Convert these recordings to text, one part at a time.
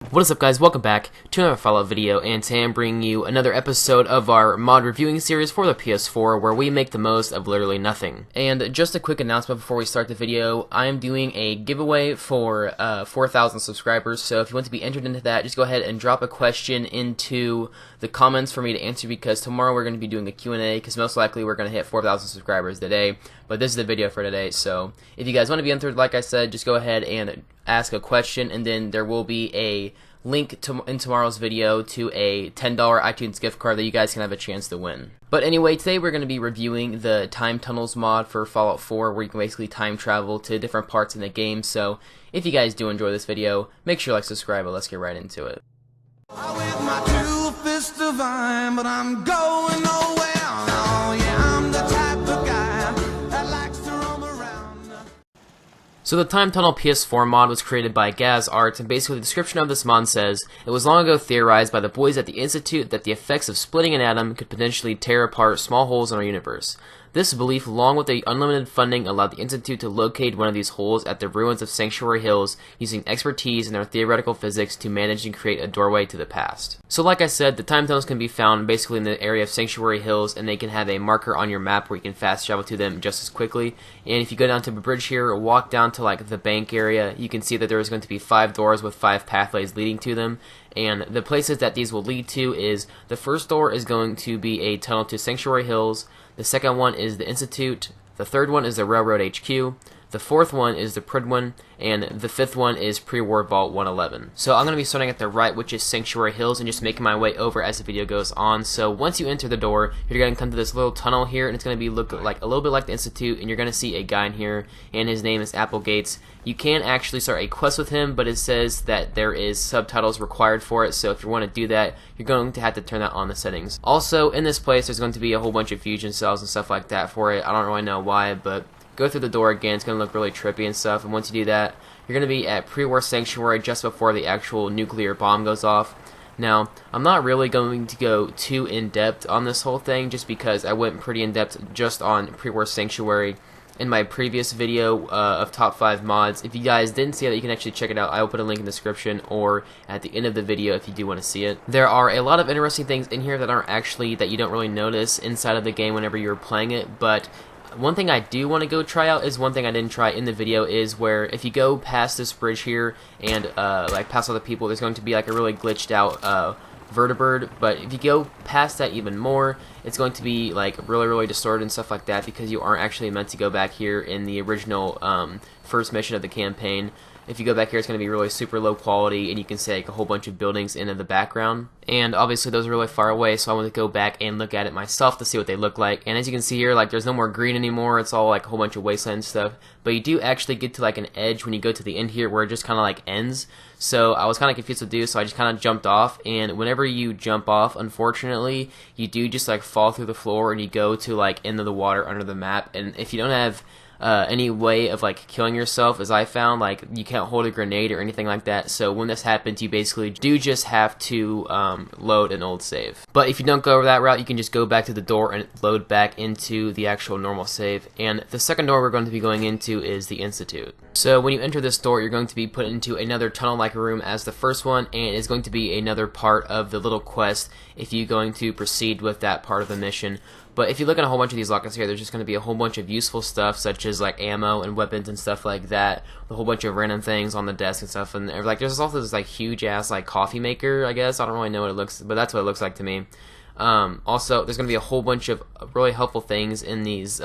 What is up, guys? Welcome back to another follow-up video, and today I'm bringing you another episode of our mod reviewing series for the PS4, where we make the most of literally nothing. And just a quick announcement before we start the video, I am doing a giveaway for 4,000 subscribers, so if you want to be entered into that, just go ahead and drop a question into the comments for me to answer, because tomorrow we're going to be doing a Q&A, because most likely we're going to hit 4,000 subscribers today, but this is the video for today. So if you guys want to be entered, like I said, just go ahead and ask a question, and then there will be a link in tomorrow's video to a $10 iTunes gift card that you guys can have a chance to win. But anyway, today we're going to be reviewing the Time Tunnels mod for Fallout 4, where you can basically time travel to different parts in the game. So if you guys do enjoy this video, make sure to like, subscribe, but let's get right into it. With my two fists divine, but I'm going nowhere. Oh, yeah, I'm the type of guy that likes to roam around. So the Time Tunnel PS4 mod was created by Gaz Arts, and basically the description of this mod says, "It was long ago theorized by the boys at the Institute that the effects of splitting an atom could potentially tear apart small holes in our universe. This belief, along with the unlimited funding, allowed the Institute to locate one of these holes at the ruins of Sanctuary Hills, using expertise in their theoretical physics to manage and create a doorway to the past." So like I said, the time tunnels can be found basically in the area of Sanctuary Hills, and they can have a marker on your map where you can fast travel to them just as quickly. And if you go down to the bridge here, or walk down to like the bank area, you can see that there is going to be 5 doors with 5 pathways leading to them. And the places that these will lead to is, the first door is going to be a tunnel to Sanctuary Hills, the second one is the Institute, the third one is the Railroad HQ, the fourth one is the Purred Wood, and the fifth one is Pre-War Vault 111. So I'm going to be starting at the right, which is Sanctuary Hills, and just making my way over as the video goes on. So once you enter the door, you're going to come to this little tunnel here, and it's going to be look like a little bit like the Institute, and you're going to see a guy in here, and his name is Applegates. You can actually start a quest with him, but it says that there is subtitles required for it, so if you want to do that, you're going to have to turn that on the settings. Also, in this place, there's going to be a whole bunch of fusion cells and stuff like that for it. I don't really know why, but go through the door again. It's going to look really trippy and stuff, and once you do that, you're going to be at Pre-War Sanctuary just before the actual nuclear bomb goes off. Now, I'm not really going to go too in-depth on this whole thing, just because I went pretty in-depth just on Pre-War Sanctuary in my previous video of top 5 mods. If you guys didn't see that, you can actually check it out. I will put a link in the description or at the end of the video if you do want to see it. There are a lot of interesting things in here that aren't actually, that you don't really notice inside of the game whenever you're playing it, but one thing I do want to go try out is one thing I didn't try in the video, is where if you go past this bridge here and like past all the people, there's going to be like a really glitched out vertibird, but if you go past that even more, it's going to be like really distorted and stuff like that, because you aren't actually meant to go back here in the original first mission of the campaign. If you go back here, it's going to be really super low quality, and you can see like a whole bunch of buildings in the background. And obviously those are really far away, so I want to go back and look at it myself to see what they look like. And as you can see here, like there's no more green anymore, it's all like a whole bunch of wasteland stuff. But you do actually get to like an edge when you go to the end here, where it just kind of like ends. So I was kind of confused what to do, so I just kind of jumped off. And whenever you jump off, unfortunately, you do just like fall through the floor, and you go to like into the water under the map. And if you don't have any way of like killing yourself, as I found, like you can't hold a grenade or anything like that, so when this happens, you basically do just have to load an old save. But if you don't go over that route, you can just go back to the door and load back into the actual normal save. And the second door we're going to be going into is the Institute. So when you enter this door, you're going to be put into another tunnel-like room as the first one, and it's going to be another part of the little quest if you're going to proceed with that part of the mission. But if you look at a whole bunch of these lockers here, there's just going to be a whole bunch of useful stuff, such as like ammo and weapons and stuff like that, a whole bunch of random things on the desk and stuff. And like there's also this like huge ass like coffee maker, I guess. I don't really know what it looks, but that's what it looks like to me. Also, there's going to be a whole bunch of really helpful things in these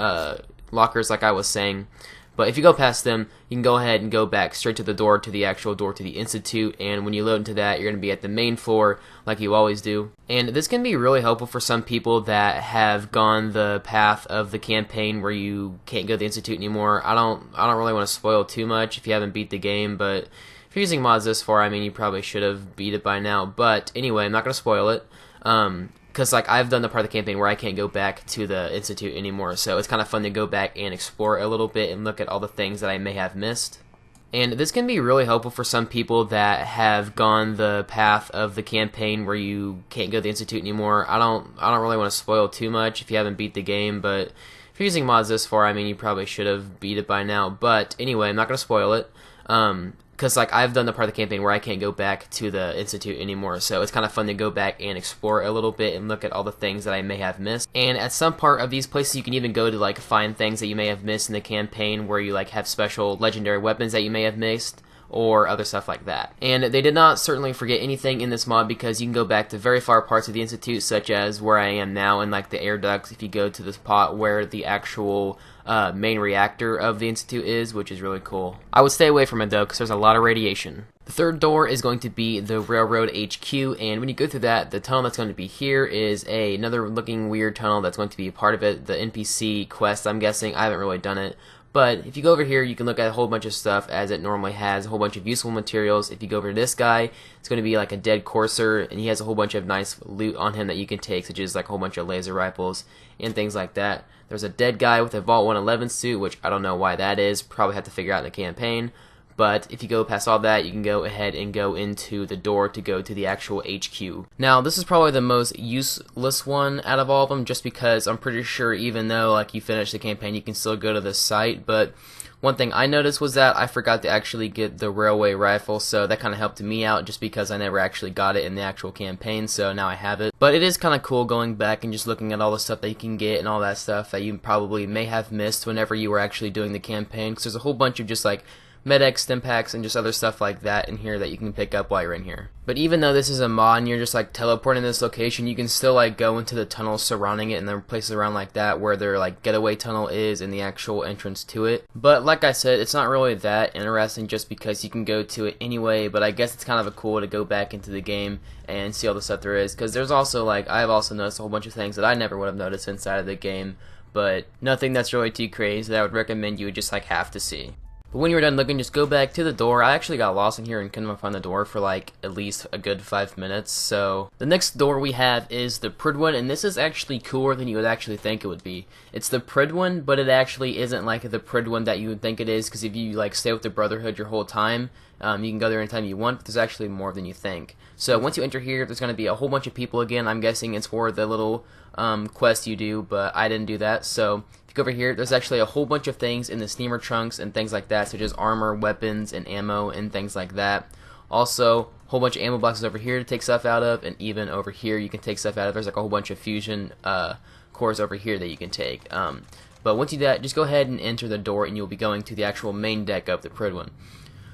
lockers, like I was saying. But if you go past them, you can go ahead and go back straight to the door, to the actual door to the Institute, and when you load into that, you're going to be at the main floor, like you always do. And this can be really helpful for some people that have gone the path of the campaign where you can't go to the Institute anymore. I don't really want to spoil too much if you haven't beat the game, but if you're using mods this far, I mean, you probably should have beat it by now. But anyway, I'm not going to spoil it. Because like I've done the part of the campaign where I can't go back to the Institute anymore, so it's kind of fun to go back and explore a little bit and look at all the things that I may have missed. And this can be really helpful for some people that have gone the path of the campaign where you can't go to the Institute anymore. I don't really want to spoil too much if you haven't beat the game, but if you're using mods this far, I mean, you probably should have beat it by now. But anyway, I'm not going to spoil it. because like I've done the part of the campaign where I can't go back to the Institute anymore, so it's kind of fun to go back and explore a little bit and look at all the things that I may have missed. And at some part of these places, you can even go to like find things that you may have missed in the campaign, where you like have special legendary weapons that you may have missed, or other stuff like that. And they did not certainly forget anything in this mod, because you can go back to very far parts of the Institute, such as where I am now in like the air ducts. If you go to this spot where the actual main reactor of the Institute is, which is really cool. I would stay away from it though, because there's a lot of radiation. The third door is going to be the Railroad HQ, and when you go through that, the tunnel that's going to be here is another looking weird tunnel that's going to be a part of it, the NPC quest, I'm guessing. I haven't really done it. But if you go over here, you can look at a whole bunch of stuff as it normally has, a whole bunch of useful materials. If you go over to this guy, it's going to be like a dead courser, and he has a whole bunch of nice loot on him that you can take, such as like a whole bunch of laser rifles and things like that. There's a dead guy with a Vault 111 suit, which I don't know why that is. Probably have to figure out in the campaign. But if you go past all that, you can go ahead and go into the door to go to the actual HQ. Now, this is probably the most useless one out of all of them, just because I'm pretty sure even though like you finish the campaign, you can still go to the site. But one thing I noticed was that I forgot to actually get the railway rifle, so that kind of helped me out just because I never actually got it in the actual campaign, so now I have it. But it is kind of cool going back and just looking at all the stuff that you can get and all that stuff that you probably may have missed whenever you were actually doing the campaign, because there's a whole bunch of just like Med-X, stim packs, and just other stuff like that in here that you can pick up while you're in here. But even though this is a mod and you're just like teleporting to this location, you can still like go into the tunnels surrounding it, and there are places around like that where their like getaway tunnel is and the actual entrance to it. But like I said, it's not really that interesting just because you can go to it anyway, but I guess it's kind of a cool to go back into the game and see all the stuff there is, because there's also like, I've also noticed a whole bunch of things that I never would have noticed inside of the game, but nothing that's really too crazy that I would recommend you would just like have to see. But when you're done looking, just go back to the door. I actually got lost in here and couldn't find the door for like at least a good 5 minutes. So the next door we have is the Purred Wood, and this is actually cooler than you would actually think it would be. It's the Purred Wood, but it actually isn't like the Purred Wood that you would think it is, because if you like stay with the Brotherhood your whole time, you can go there anytime you want, but there's actually more than you think. So once you enter here, there's going to be a whole bunch of people again. I'm guessing it's for the little quest you do, but I didn't do that. So if you go over here, there's actually a whole bunch of things in the steamer trunks and things like that, such as armor, weapons, and ammo, and things like that. Also, a whole bunch of ammo boxes over here to take stuff out of, and even over here you can take stuff out of. There's like a whole bunch of fusion cores over here that you can take. But once you do that, just go ahead and enter the door, and you'll be going to the actual main deck of the Purred Wood.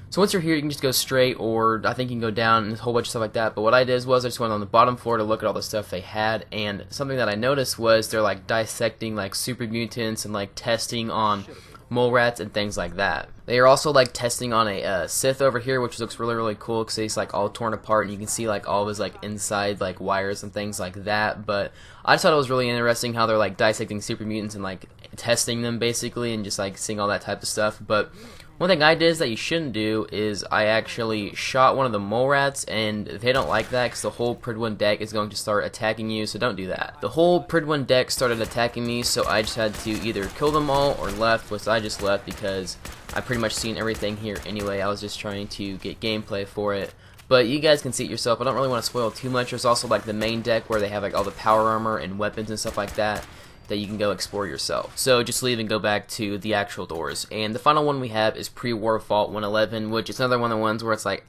So once you're here, you can just go straight, or I think you can go down and a whole bunch of stuff like that. But what I did was I just went on the bottom floor to look at all the stuff they had, and something that I noticed was they're like dissecting like super mutants and like testing on mole rats and things like that. They are also like testing on a Sith over here, which looks really, really cool because he's like all torn apart, and you can see like all of his like inside like wires and things like that. But I just thought it was really interesting how they're like dissecting super mutants and like testing them basically, and just like seeing all that type of stuff. But one thing I did is that you shouldn't do is I actually shot one of the mole rats, and they don't like that because the whole Purred Wood deck is going to start attacking you, so don't do that. The whole Purred Wood deck started attacking me, so I just had to either kill them all or left, which I just left because I pretty much seen everything here anyway. I was just trying to get gameplay for it. But you guys can see it yourself. I don't really want to spoil too much. There's also like the main deck where they have like all the power armor and weapons and stuff like that you can go explore yourself. So just leave and go back to the actual doors. And the final one we have is Pre-War Vault 111, which is another one of the ones where it's like,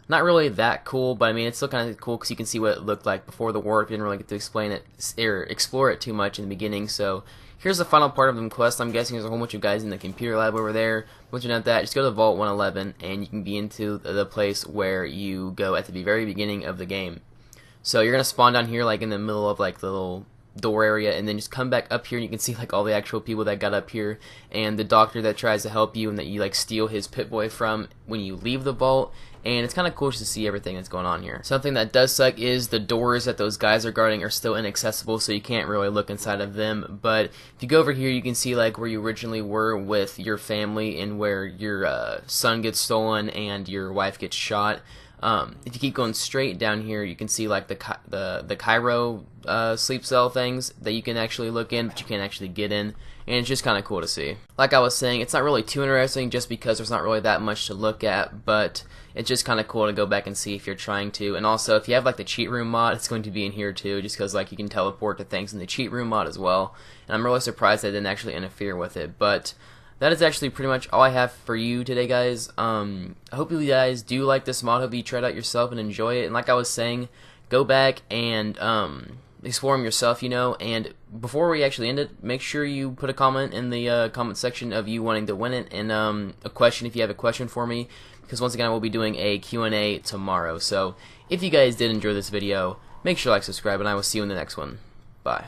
not really that cool, but I mean it's still kind of cool because you can see what it looked like before the war. If you didn't really get to explain it or explore it too much in the beginning. So here's the final part of the quest. I'm guessing there's a whole bunch of guys in the computer lab over there. Once you're done with that, just go to Vault 111 and you can be into the place where you go at the very beginning of the game. So you're gonna spawn down here like in the middle of like the little door area, and then just come back up here and you can see like all the actual people that got up here, and the doctor that tries to help you and that you like steal his Pip-Boy from when you leave the vault. And it's kind of cool just to see everything that's going on here. Something that does suck is the doors that those guys are guarding are still inaccessible, so you can't really look inside of them. But if you go over here, you can see like where you originally were with your family and where your son gets stolen and your wife gets shot. If you keep going straight down here, you can see like the Cairo sleep cell things that you can actually look in, but you can't actually get in, and it's just kind of cool to see. Like I was saying, it's not really too interesting just because there's not really that much to look at, but it's just kind of cool to go back and see if you're trying to. And also, if you have like the cheat room mod, it's going to be in here too, just because like you can teleport to things in the cheat room mod as well. And I'm really surprised they didn't actually interfere with it, but that is actually pretty much all I have for you today, guys. I hope you guys do like this mod. Hope you try it out yourself and enjoy it. And like I was saying, go back and explore them yourself, you know. And before we actually end it, make sure you put a comment in the comment section of you wanting to win it, and a question if you have a question for me, because once again I will be doing a Q&A tomorrow. So if you guys did enjoy this video, make sure to like, subscribe, and I will see you in the next one. Bye.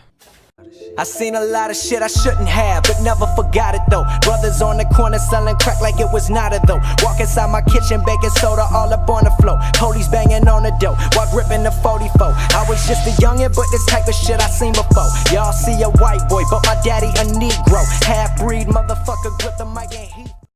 I seen a lot of shit I shouldn't have, but never forgot it though. Brothers on the corner selling crack like it was not a though. Walk inside my kitchen, baking soda all up on the floor. Police banging on the door while gripping the 44. I was just a youngin', but this type of shit I seen before. Y'all see a white boy, but my daddy a Negro. Half-breed motherfucker grip the mic and he